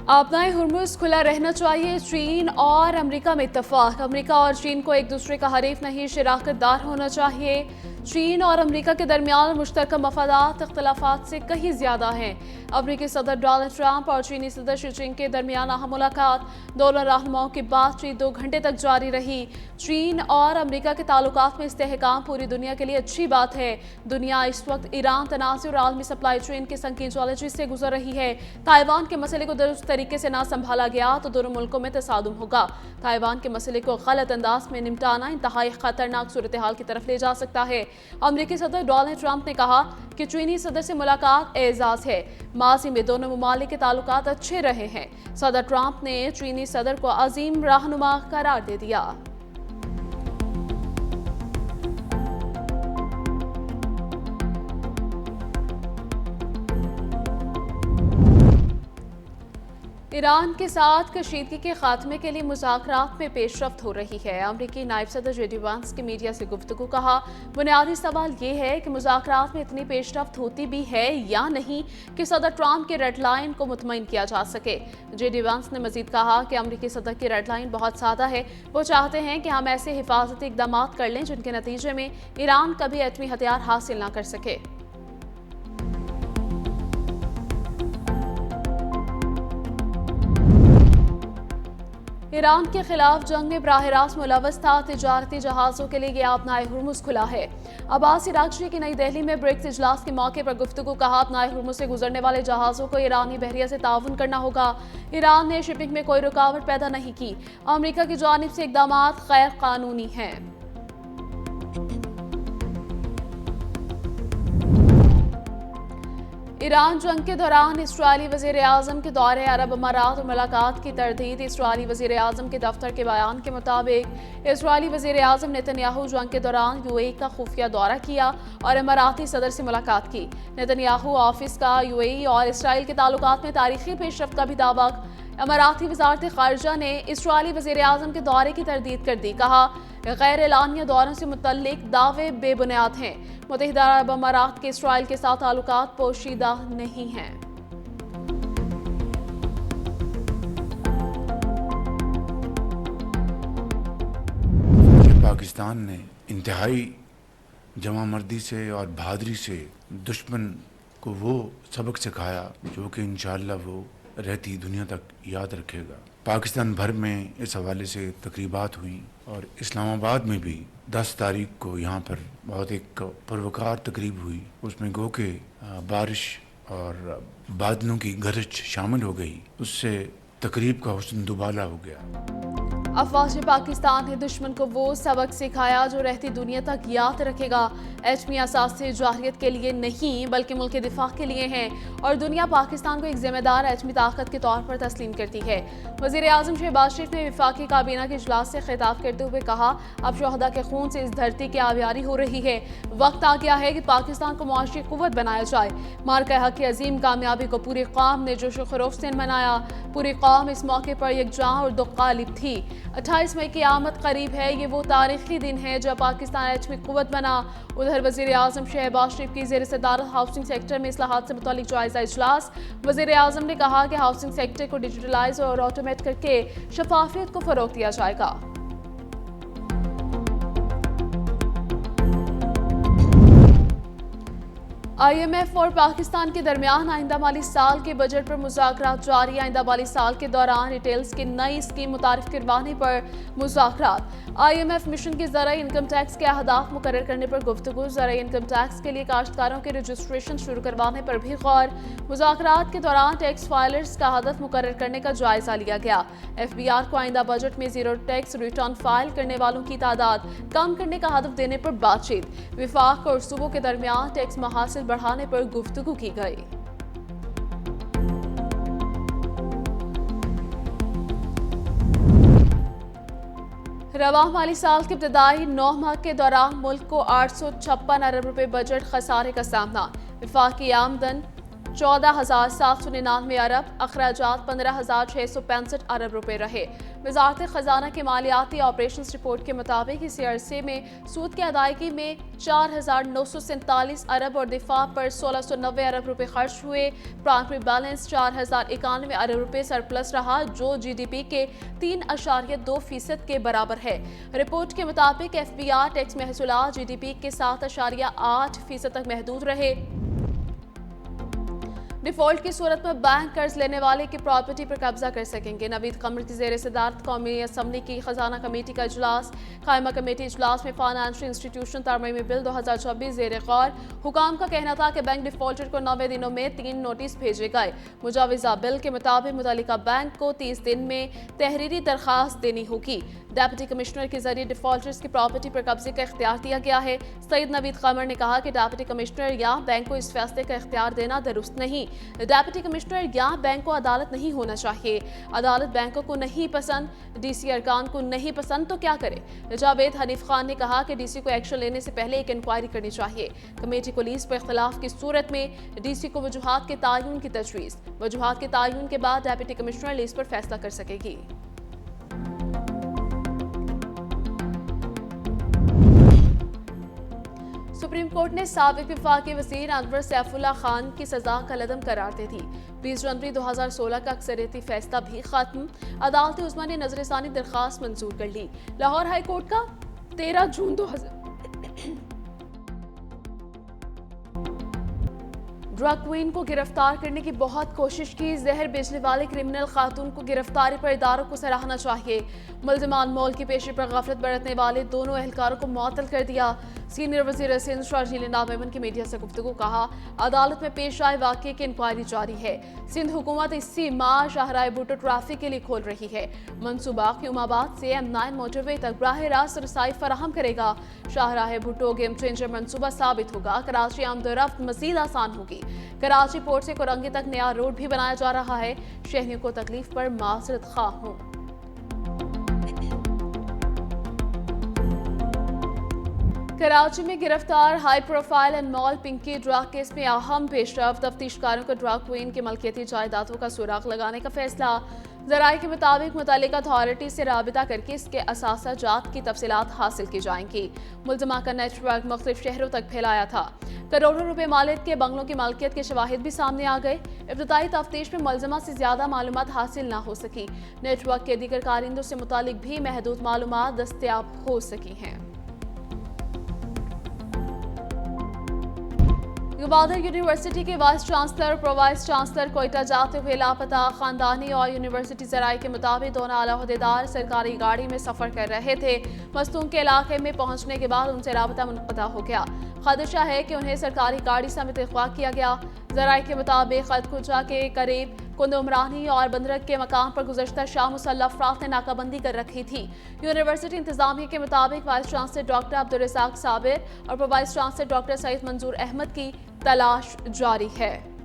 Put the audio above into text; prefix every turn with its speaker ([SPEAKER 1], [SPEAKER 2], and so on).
[SPEAKER 1] आपनाए Hormuz खुला रहना चाहिए। चीन और अमेरिका में इत्तेफाक। अमेरिका और चीन को एक दूसरे का हरीफ नहीं, शराकतदार होना चाहिए। चीन और अमेरिका के दरमियान मुश्तरका मफादात इख्तलाफात से कहीं ज़्यादा हैं। अमेरिकी सदर डोनाल्ड ट्रंप और चीनी सदर शी जिनपिंग के दरमियान अहम मुलाकात। दोनों रहनुमाओं की बातचीत 2 घंटे तक जारी रही। चीन और अमेरिका के ताल्लुकात में इस्तेहकाम पूरी दुनिया के लिए अच्छी बात है। दुनिया इस वक्त ईरान तनाज़ुर और आलमी सप्लाई चेन के संकीर्ण चैलेंजेस से गुजर रही है। ताइवान के मसले को दुरुस्त तरीके से ना संभाला गया तो दोनों मुल्कों में तसादुम होगा। ताइवान के मसले को गलत अंदाज में निपटाना इंतहाई खतरनाक सूरत हाल की तरफ ले जा सकता है। अमेरिकी सदर डोनाल्ड ट्रंप ने कहा कि चीनी सदर से मुलाकात एजाज है। माजी में दोनों ममालिक के ताल्लुकात अच्छे रहे हैं। सदर ट्रंप ने चीनी सदर को अजीम रहनुमा करार दे दिया। ईरान के साथ कशीदगी के खात्मे के लिए मुज़ाकरात में पेशरफ्त हो रही है। अमरीकी नायब सदर जेडी वांस की मीडिया से गुफ्तगू कहा, बुनियादी सवाल ये है कि मुज़ाकरात में इतनी पेशरफ्त होती भी है या नहीं कि सदर ट्रंप की रेड लाइन को मुतमईन किया जा सके। जेडी वांस ने मजीद कहा कि अमरीकी सदर की रेड लाइन बहुत सादा है। वो चाहते हैं कि हम ऐसे हिफाजती इकदाम कर लें जिनके नतीजे में ईरान कभी एटमी हथियार हासिल न कर सके। ईरान के खिलाफ जंग में बराह रास्त मुलव्वस था तिजारती जहाज़ों के लिए यह अपनाए हुर्मुज़ खुला है। अब्बास इराक़ची की नई दिल्ली में ब्रिक्स इजलास के मौके पर गुफ्तगू कहा, अपनाए हुर्मुज़ से गुजरने वाले जहाज़ों को ईरानी बहरिया से ताउन करना होगा। ईरान ने शिपिंग में कोई रुकावट पैदा नहीं की। अमेरिका की जानिब से इक़दामात गैर कानूनी हैं। ईरान जंग के दौरान इसराइली वज़ीर आज़म के दौरे अरब अमारात और मुलाकात की तरदीद। इसराइली वज़ीर आज़म के दफ्तर के बयान के मुताबिक इसराइली वज़ीर आज़म नेतन्याहू जंग के दौरान यूएई का खुफिया दौरा किया और अमाराती सदर से मुलाकात की। नेतन्याहू ऑफिस का यूएई और इसराइल के ताल्लुकात में तारीखी पेशरफ्त का भी दावा। अमाराती वज़ारत ख़ारिजा ने इसराइली वज़ीर आज़म के दौरे की तरदीद कर दी। कहा, गैर एलानिया दौरों से मुतल्लिक दावे बेबुनियाद हैं। मुत्तहिदा अरब अमारात के इसराइल के साथ ताल्लुकात पोशीदा नहीं हैं।
[SPEAKER 2] पाकिस्तान ने इंतहाई जमामर्दी से और बहादुरी से दुश्मन को वो सबक सिखाया जो कि इंशाअल्लाह वो रहती दुनिया तक याद रखेगा। पाकिस्तान भर में इस हवाले से तकरीबात हुई और इस्लामाबाद में भी 10 तारीख को यहाँ पर बहुत एक पुरवकार तकरीब हुई। उसमें गो के बारिश और बादलों की गरज शामिल हो गई। उससे तकरीब का हुस्न दुबाला हो गया।
[SPEAKER 1] अफवाज पाकिस्तान ने दुश्मन को वो सबक सिखाया जो रहती दुनिया तक याद रखेगा। एटमी असासे जाहिरियत के लिए नहीं बल्कि मुल्क के दिफा के लिए हैं और दुनिया पाकिस्तान को एक जिम्मेदार एटमी ताकत के तौर पर तस्लीम करती है। वज़ीर आज़म शहबाज शरीफ ने वफाकी काबीना के इजलास से खिताब करते हुए कहा, अब शहदा के खून से इस धरती की आबियारी हो रही है। वक्त आ गया है कि पाकिस्तान को मुआशी कुव्वत बनाया जाए। मार्का हक की अजीम कामयाबी को पूरी कौम ने जोश खरोश से मनाया। पूरी कौम इस मौके पर यकजां और दुगालिब थी। 28 मई की आमद करीब है। ये वो तारीखी दिन है जब पाकिस्तान एटमी कुव्वत बना। उधर वज़ीर आज़म शहबाज शरीफ की ज़ेर सदारत हाउसिंग सेक्टर में इस्लाहात से मुतालिक जायज़ा इजलास। वज़ीर आज़म ने कहा कि हाउसिंग सेक्टर को डिजिटलाइज और ऑटोमेट करके शफाफियत को फ़रोग़ दिया जाएगा। IMF और पाकिस्तान के दरमियान आइंदा माली साल के बजट पर मुज़ाकरात जारी। आइंदा माली साल के दौरान रिटेल्स की नई स्कीम मुतारिफ करवाने पर मुज़ाकरात। IMF मिशन के ज़रिए इनकम टैक्स के अहदाफ मुकर्रर करने पर गुफ्तगू। ज़रिए इनकम टैक्स के लिए काश्तकारों के रजिस्ट्रेशन शुरू करवाने पर भी गौर। मुज़ाकरात के दौरान टैक्स फाइलर्स का हदफ मुकर्रर करने का जायजा लिया गया। FBR को आइंदा बजट में जीरो टैक्स रिटर्न फाइल करने वालों की तादाद कम करने का हदफ देने पर बातचीत। विफाक और सूबों के दरमियान टैक्स महासिल बढ़ाने पर गुफ्तगू की गई। रवाह माली साल के इब्तदाई 9 माह के दौरान मुल्क को 856 अरब रुपए बजट खसारे का सामना। वफाकी आमदन 14,799 अरब, अखराजात 15,665 अरब रुपए रहे। वजारत खजाना के मालियाती ऑपरेशंस रिपोर्ट के मुताबिक इसी अरसे में सूद की अदायगी में 4,947 अरब और दिफा पर 1,690 अरब रुपए खर्च हुए। प्राइमरी बैलेंस 4,091 अरब रुपए सरप्लस रहा, जो GDP के 3.2% के बराबर है। रिपोर्ट के मुताबिक FBR टैक्स महसूलात GDP के 7.8% तक महदूद रहे। डिफॉल्ट की सूरत में बैंक कर्ज लेने वाले की प्रॉपर्टी पर कब्जा कर सकेंगे। नवीद कमर की ज़ेर सदारत कौमी असम्बली की खजाना कमेटी का इजलास। कायमा कमेटी इजलास में फाइनेंशियल इंस्टीट्यूशन तरमीमी बिल 2024 ज़ेर गौर। हुकाम का कहना था कि बैंक डिफॉल्टर को 90 दिनों में 3 नोटिस भेजे गए। मुजाविजा बिल के मुताबिक मुतल्लिका बैंक को 30 दिन में तहरीरी दरखास्त देनी होगी। डेप्यूटी कमिश्नर के जरिए डिफॉल्टर्स की प्रॉपर्टी पर कब्जे का इख्तियार दिया गया है। सईद नवीद कमर ने कहा कि डेप्यूटी कमिश्नर या बैंक को इस फैसले का इख्तियार देना दुरुस्त नहीं। डेप्यूटी कमिश्नर या बैंक को अदालत नहीं होना चाहिए। अदालत बैंकों को नहीं पसंद, DC अरकान को नहीं पसंद तो क्या करे। जावेद हनीफ खान ने कहा कि DC को एक्शन लेने से पहले एक इंक्वायरी करनी चाहिए। कमेटी को लीज पर इख्तिलाफ की सूरत में DC को वजूहात के तायुन की तजवीज़। वजूहात के तायुन के बाद डेप्यूटी कमिश्नर लीज पर फैसला कर सकेगी। सुप्रीम कोर्ट ने साबिक वफाकी वज़ीर अनवर सैफुल्लाह खान की सजा कलअदम करार दे दी। 20 जनवरी 2016 का अक्सरियती फैसला भी खत्म। अदालत उस्मा ने नजरसानी दरखास्त मंजूर कर ली। लाहौर हाई कोर्ट का 13 जून 2000 ड्रग क्वीन को गिरफ्तार करने की बहुत कोशिश की। जहर बेचने वाले क्रिमिनल खातून को गिरफ्तारी पर इदारों को सराहना चाहिए। मुल्जिमान मॉल की पेशी पर गफलत बरतने वाले दोनों एहलकारों को मुअत्तल कर दिया। सीनियर वज़ीर सिंध शर्जील नामेमन की मीडिया से गुफ्तगू कहा, अदालत में पेश आए वाक़े की इंक्वायरी जारी है। सिंध हुकूमत इसी माह शाहराह भुट्टो ट्रैफिक के लिए खोल रही है। मनसूबा क्यूमाबाद से M9 मोटरवे तक बराह रास्त रसाई फराहम करेगा। शाहराह भुट्टो गेम चेंजर मनसूबा साबित होगा। कराची आमदोरफ्त मज़ीद आसान होगी। कराची पोर्ट से कोरंगी तक नया रोड भी बनाया जा रहा है। शहरियों को तकलीफ पर माजरत खा हूँ। कराची में गिरफ्तार high profile Anmol Pinky drug case में अहम पेशरफ। तफ्तीशकारों को ड्रग क्वीन की मलकियती जायदादों का सुराग लगाने का फैसला। ज़राए के मुताबिक मुतल्लिका अथॉरिटी से राबिता करके इसके असासा जात की तफसीलात हासिल की जाएंगी। मुल्ज़िमा का नेटवर्क मुख्तलिफ शहरों तक फैलाया था। करोड़ों रुपए मालिक के बंगलों की मालकियत के शवाहिद भी सामने आ गए। इब्तदाई तफ्तीश में मुल्ज़िमा से ज्यादा मालूमात हासिल ना हो सकी। नेटवर्क के दीगर कारिंदों से मुतालिक भी महदूद मालूमात दस्तयाब हो सकी हैं। गवादर यूनिवर्सिटी के वाइस चांसलर और प्रो वाइस चांसलर कोयटा जाते हुए लापता। खानदानी और यूनिवर्सिटी ज़राए के मुताबिक दोनों आला अहदेदार सरकारी गाड़ी में सफ़र कर रहे थे। मस्तूम के इलाके में पहुंचने के बाद उनसे राबता मुनक़ता हो गया। खदशा है कि उन्हें सरकारी गाड़ी समेत अगवा किया गया। ज़राए के मुताबिक खदकुचा के करीब कुंदुमरानी और बंदरक के मकाम पर गुज़श्ता शाम मुसल्लह अफराद ने नाकाबंदी कर रखी थी। यूनिवर्सिटी इंतजामिया के मुताबिक vice chancellor doctor Abdul Razzaq Sabir और pro vice chancellor doctor Saeed Manzoor Ahmed की तलाश जारी है।